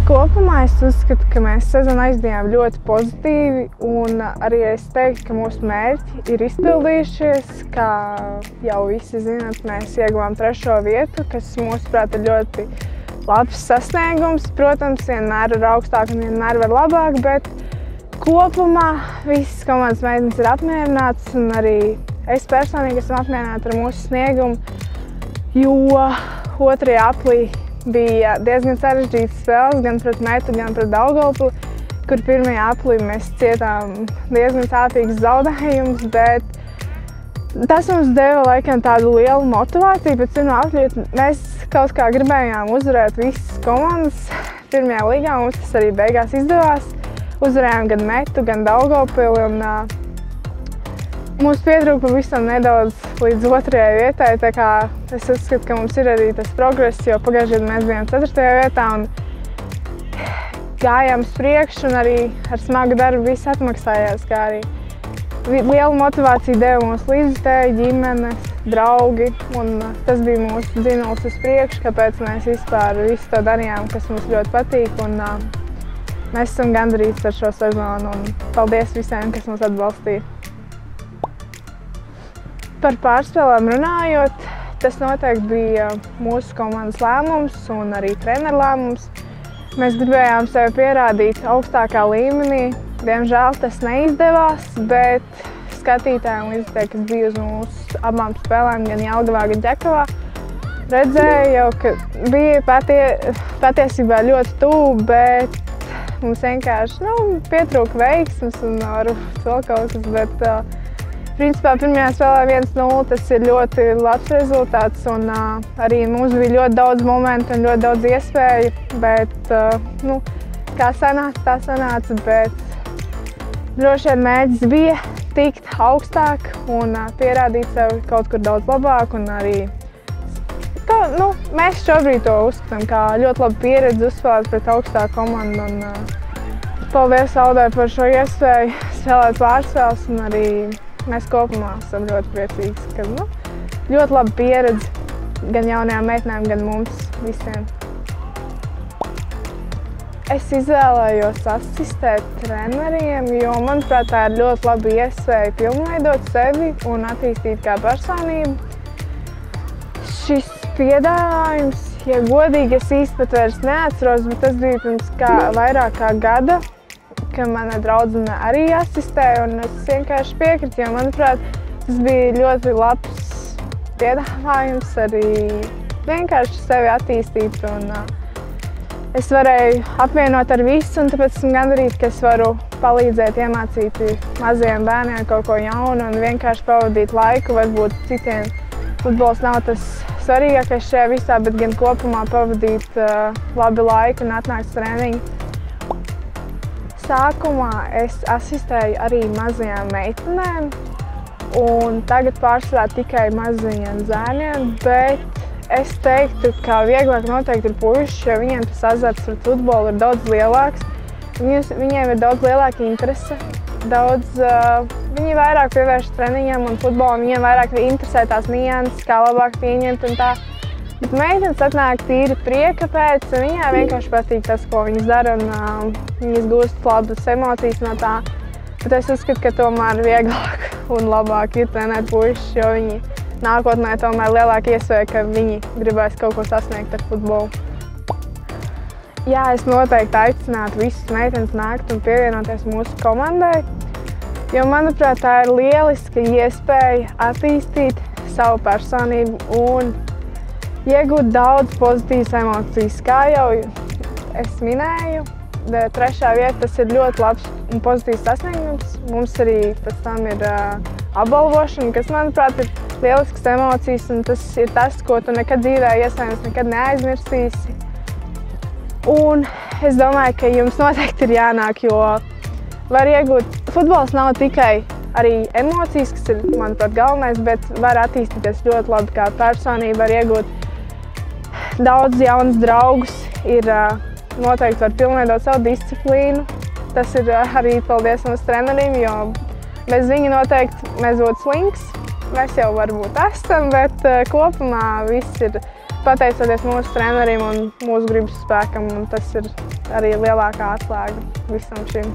Kopumā es uzskatu, ka mēs sezonu aizdījām ļoti pozitīvi, un arī es teiktu, ka mūsu mērķi ir izpildījušies. Kā jau visi zināt, mēs ieguvām 3. vietu, kas mūsuprāt ir ļoti labs sasniegums. Protams, vienmēr ir augstāk un vienmēr var labāk, bet kopumā visas komandas meitenes ir apmierinātas, un arī es personīgi esmu apmierināta ar mūsu sniegumu, jo 2. aplī bija diezgan sarežģītas spēles, gan pret Metu, gan pret Daugavpili, kur 1. aplī mēs cietām diezgan sāpīgus zaudējumus, bet tas mums deva laikam tādu lielu motivāciju. Pēc 1. apļa mēs kaut kā gribējām uzvarēt visas komandas 1. līgā, mums tas arī beigās izdevās. Uzvarējām gan Metu, gan Daugavpili, un mums pietrūka pavisam nedaudz līdz 2. vietai, tā kā es uzskatu, ka mums ir arī tas progress, jo pagājušajā gadā mēs bijām 4. vietā un gājām uz priekšu, un arī ar smagu darbu viss atmaksājās, kā arī liela motivācija deva mūsu līdzjutēji, ģimenes, draugi, un tas bija mūsu dzinums uz priekšu, kāpēc mēs vispār visu to darījām, kas mums ļoti patīk, un mēs esam gandarīti ar šo sezonu, un paldies visiem, kas mūs atbalstīja. Par pārspēlēm runājot, tas noteikti bija mūsu komandas lēmums un arī treneru lēmums. Mēs gribējām sevi pierādīt augstākā līmenī. Diemžēl tas neizdevās, bet skatītāji un līdzekļi, kas bija uz mūsu abām spēlēm, gan Jelgavā, gan Ķekavā, redzēja jau, ka bija patiesībā ļoti tuvu, bet mums vienkārši pietrūka veiksmes un varbūt vēl kaut kas, bet principā 1. spēlē 1-0, tas ir ļoti labs rezultāts, un arī mums bija ļoti daudz momentu un ļoti daudz iespēju, bet kā sanāca, tā sanāca, bet droši vien mērķis bija tikt augstāk un pierādīt sevi kaut kur daudz labāk, un arī mēs šobrīd to uzskatām kā ļoti labu pieredzi uzspēlēt pret augstāku komandu, un paldies Aldai par šo iespēju spēlēt pārspēles, un arī mēs kopumā esam ļoti priecīgi, ka ļoti laba pieredze gan jaunajām meitenēm, gan mums visiem. Es izvēlējos asistēt treneriem, jo, manuprāt, tā ir ļoti laba iespēja pilnveidot sevi un attīstīt kā personību. Šis piedāvājums, ja godīgi, es īsti pat vairs neatceros, bet tas bija pirms vairāk kā gada, ka mana draudzene arī asistēja, un es vienkārši piekritu, jo, manuprāt, tas bija ļoti labs piedāvājums arī vienkārši sevi attīstīt, un es varēju apvienot ar visu, un tāpēc esmu gandarīta, ka es varu palīdzēt iemācīt mazajiem bērniem kaut ko jaunu un vienkārši pavadīt laiku. Varbūt citiem futbols nav tas svarīgākais šajā visā, bet gan kopumā pavadīt labi laiku un atnākt uz treniņu. Sākumā es asistēju arī mazajām meitenēm, un tagad pārsvarā tikai mazajiem zēniem, bet es teiktu, ka vieglāk noteikti ir puiši, jo viņiem tas azarts pret futbolu ir daudz lielāks. Viņiem ir daudz lielāka interese, viņi vairāk pievērš treniņiem un futbolam, viņiem vairāk interesē tās nianses, kā labāk pieņemt un tā. Bet meitenes atnāk tīri prieka pēc, un viņai vienkārši patīk tas, ko viņas dara, un viņas gūst labas emocijas no tā. Bet es uzskatu, ka tomēr vieglāk un labāk ir trenēt puišus, jo viņi nākotnē tomēr lielāka iespēja, ka viņi gribēs kaut ko sasniegt ar futbolu. Jā, es noteikti aicinātu visas meitenes nākt un pievienoties mūsu komandai, jo, manuprāt, tā ir lieliska iespēja attīstīt savu personību un iegūt daudz pozitīvas emocijas. Kā jau es minēju, 3. vieta tas ir ļoti labs un pozitīvs sasniegums. Mums arī pēc tam ir apbalvošana, kas, manuprāt, ir lielisks emocijas, un tas ir tas, ko tu nekad dzīvē iespējams nekad neaizmirsīsi. Un es domāju, ka jums noteikti ir jānāk, jo var iegūt. Futbols nav tikai arī emocijas, kas ir, manuprāt, galvenais, bet var attīstīties ļoti labi kā personība, var iegūt daudz jaunas draugus, noteikti var pilnveidot savu disciplīnu. Tas ir arī paldies mums trenerim, jo Bez viņa noteikti mēs būtu slinks. Mēs jau varbūt esam, bet kopumā viss ir pateicoties mūsu trenerim un mūsu gribas spēkam, un tas ir arī lielākā atslēga visam šim.